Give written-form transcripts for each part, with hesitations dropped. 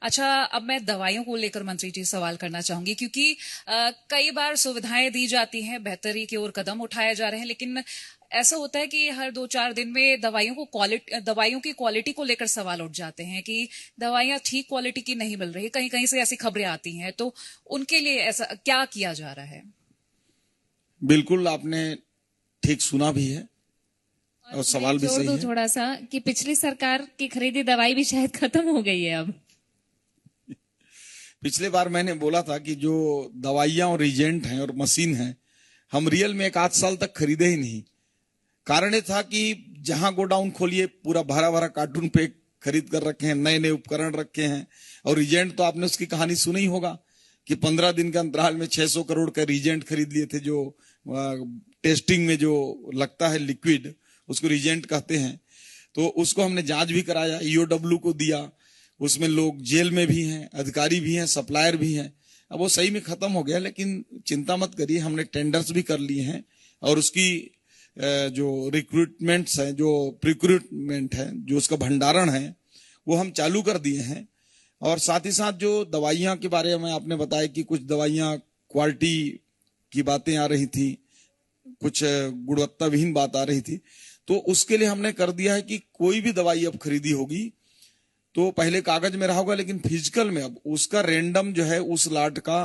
अच्छा, अब मैं दवाइयों को लेकर मंत्री जी सवाल करना चाहूंगी क्योंकि कई बार सुविधाएं दी जाती हैं, बेहतरी की ओर कदम उठाए जा रहे हैं, लेकिन ऐसा होता है कि हर 2-4 दिन में दवाइयों की क्वालिटी को लेकर सवाल उठ जाते हैं कि दवाइयां ठीक क्वालिटी की नहीं मिल रही। कहीं कहीं से ऐसी खबरें आती हैं, तो उनके लिए ऐसा क्या किया जा रहा है? बिल्कुल, आपने ठीक सुना भी है और मैं सवाल भी जोड़ सही दूं है। थोड़ा सा कि पिछली सरकार की खरीदी दवाई भी शायद खत्म हो गई है अब। पिछले बार मैंने बोला था कि जो दवाइयां और रिजेंट हैं और मशीन हैं, हम रियल में 1 आध साल तक खरीदे ही नहीं। कारण ये था कि जहां गोडाउन खोलिए पूरा भरा भरा कार्टून पे खरीद कर रखे हैं, नए नए उपकरण रखे हैं। और रिजेंट तो आपने उसकी कहानी सुनी ही होगा कि 15 दिन के अंतराल में 600 करोड़ का रिजेंट खरीद लिए थे, जो टेस्टिंग में जो लगता है लिक्विड, उसको रिजेंट कहते हैं। तो उसको हमने जांच भी कराया, ईओडब्ल्यू को दिया। उसमें लोग जेल में भी हैं, अधिकारी भी हैं, सप्लायर भी हैं। अब वो सही में खत्म हो गया, लेकिन चिंता मत करिए, हमने टेंडर्स भी कर लिए हैं और उसकी जो रिक्रूटमेंट्स हैं, जो प्रिक्रूटमेंट है, जो उसका भंडारण है, वो हम चालू कर दिए हैं। और साथ ही साथ जो दवाइयां के बारे में आपने बताया कि कुछ दवाइयां क्वालिटी की बातें आ रही थी, कुछ गुणवत्ता विहीन बात आ रही थी, तो उसके लिए हमने कर दिया है कि कोई भी दवाई अब खरीदी होगी तो पहले कागज में रहा होगा, लेकिन फिजिकल में अब उसका रेंडम जो है उस लाट का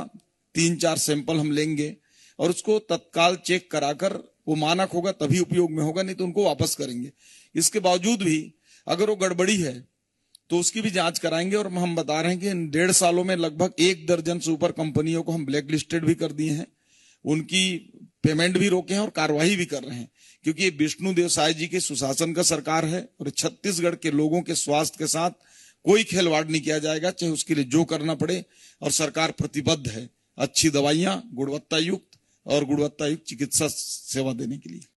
3-4 सैंपल हम लेंगे और उसको तत्काल चेक कराकर वो मानक होगा तभी उपयोग में होगा, नहीं तो उनको वापस करेंगे। इसके बावजूद भी अगर वो गड़बड़ी है तो उसकी भी जांच कराएंगे। और हम बता रहे हैं कि इन 1.5 सालों में लगभग 1 दर्जन से ऊपर कंपनियों को हम ब्लैक लिस्टेड भी कर दिए हैं, उनकी पेमेंट भी रोके हैं और कार्रवाई भी कर रहे हैं। क्योंकि ये विष्णु देव साय जी के सुशासन का सरकार है और छत्तीसगढ़ के लोगों के स्वास्थ्य के साथ कोई खिलवाड़ नहीं किया जाएगा, चाहे उसके लिए जो करना पड़े। और सरकार प्रतिबद्ध है अच्छी दवाइयां, गुणवत्ता युक्त और गुणवत्ता युक्त चिकित्सा सेवा देने के लिए।